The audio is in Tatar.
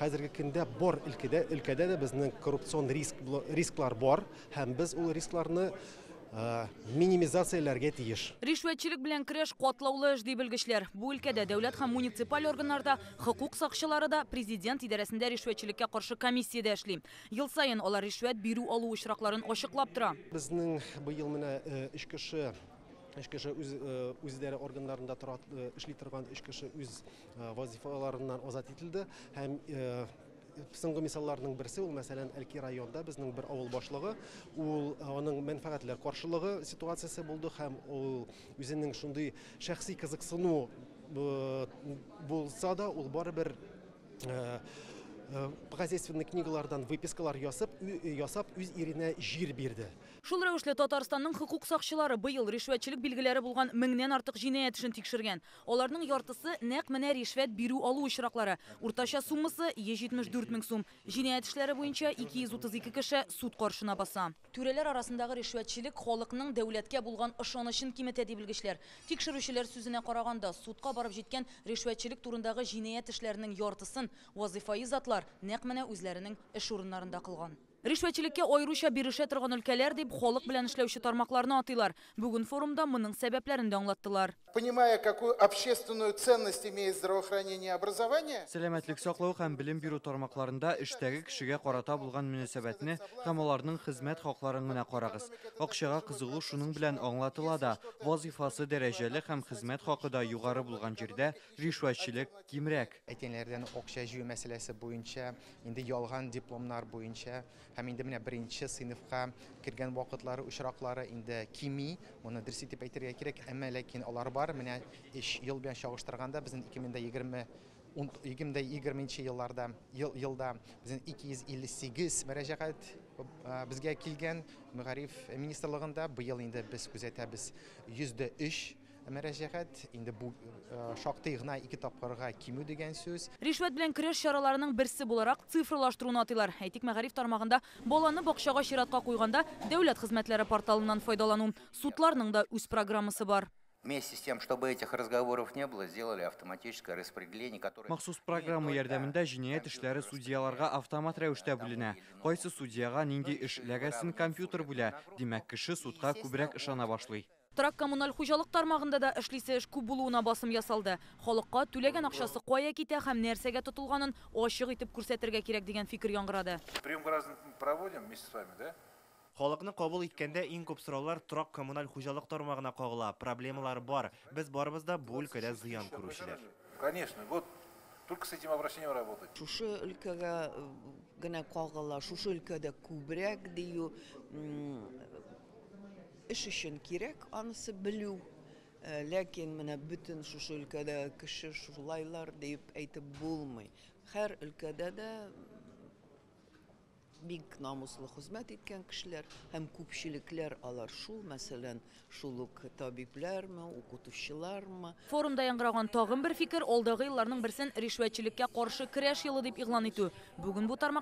хәзерге көндә бар өлкәдә дә безнең коррупцион рисклар бар, һәм без ул рискларны минимизацияләргә тиеш. Ришвәтчелек белән көрәш катлаулы эш ди белгечләр. Бу өлкәдә дәүләт һәм муниципаль органнарда, хокук сакчылары да президент идарәсендә ришвәтчелеккә каршы комиссиядә эшли. Ел саен алар ришвәт бирү алу очракларын ачыклап тора. Безнең быел менә эш кеше үзидарә органнарында эшли торган эш кеше үз вазифаларыннан азат ителде һәм соңгы мисалларның берсе ул мәсәлән Әлки районда безнең бер авыл башлыгы, ул аның мәнфәгатьләр каршылыгы ситуациясе булды һәм ул үзенең шундый шәхси кызыксыну булса да ул барыбер хозяйственный книгалардан выпискалар ясап үз иренә җир бирде. Шул рәвешле Татарстанның хокук сакчылары быел ришвәтчелек билгеләре булган 1000-нән артык җинаять эшен тикшергән. Аларның яртысы нәкъ менә ришвәт бирү алу очраклары. Уртача суммасы 174 мең сум. Җинаять эшләре буенча 232 кеше суд каршына баса. Түрәләр арасындагы ришвәтчелек халыкның дәүләткә булган ышанычын киметә ди белгечләр. Тикшерүчеләр сүзенә караганда, судка барып җиткән ришвәтчелек турындагы җинаять эшләренең яртысын вазифаи затлар нәкъ менә үзләренең эш урыннарында кылган. Ришвәтчелеккә аеруча бирешә торган өлкәләр дип халык белән эшләүче тармакларны атыйлар. Бүген форумда моның сәбәпләрен дә аңлаттылар. Понимая, какую общественную ценность имеет здравоохранение и образование, Сәламәтлек саклау һәм белем бирү тармакларында эштәге кешегә карата булган мөнәсәбәтне һәм аларның хезмәт хакларын гына карагыз. Акчага кызыгу шуның белән аңлатыла да, вазифасы дәрәҗәле һәм хезмәт хакы да югары булган җирдә ришвәтчелек кимрәк. Әйтәннәрдән акча җыю мәсьәләсе буенча, инде ялган дипломнар буенча һәм инде менә беренче сыйныфка кергән вакытлары, очраклары инде кими, моны дөрес итеп әйтергә кирәк, әмма ләкин алар бар. Менә ел белән чагыштырганда безнең 2020 елда безнең 258 мөрәҗәгать безгә килгән Мәгариф министрлыгында, быел инде без күзәтәбез 103 мөрәҗәгать, инде бу шактый гына 2 тапкырга кимү дигән сүз. Ришвәт белән көрәш чараларының берсе буларак цифрлаштыруны атыйлар. Әйтик, Мәгариф тармагында баланы бакчага чиратка куйганда дәүләт хезмәтләре порталыннан файдалану. Судларның да үз программасы бар. Вместе с тем, чтобы этих разговоров не было, сделали автоматическое распределение, которое... Махсус программа ярдәмендә җинаять эшләре судьяларга автомат рәвештә бүленә. Кайсы судьяга нинди эш эләгәсен компьютер бүлә. Димәк, кеше судка күбрәк ышана башлый. Трак коммуналь хуҗалык тармагында да эшлисе эш күп булуына басым ясалды. Халыкка түләгән акчасы кая китә һәм нәрсәгә тотылганын ачык итеп күрсәтергә кирәк дигән фикер яңгырады. прием граждан проводим вместе с вами, да? Халыкны кабул иткәндә иң күп сораулар трак коммуналь хуҗалык тармагына кагыла. Проблемалар бар. Без барыбыз да бу өлкәдә зыян күрүчеләр. Конечно, вот только с этим обращением работать. Шушы өлкәгә генә кагыла, шушы өлкәдә күбрәк дию эш өчен кирәк, анысы белү. Ләкин менә бөтен шушы өлкәдә кеше шулайлар дип әйтеп булмый. Һәр өлкәдә дә бик намуслы хезмәт иткән кешеләр һәм күпчелекләр алар шул, мәсәлән, шул ук табиблармы, укытучылармы. Форумда яңгыраган тагын бер фикер алдагы елларның берсен ришвәтчелеккә каршы көрәш елы дип игълан итү. Бүген бу тармак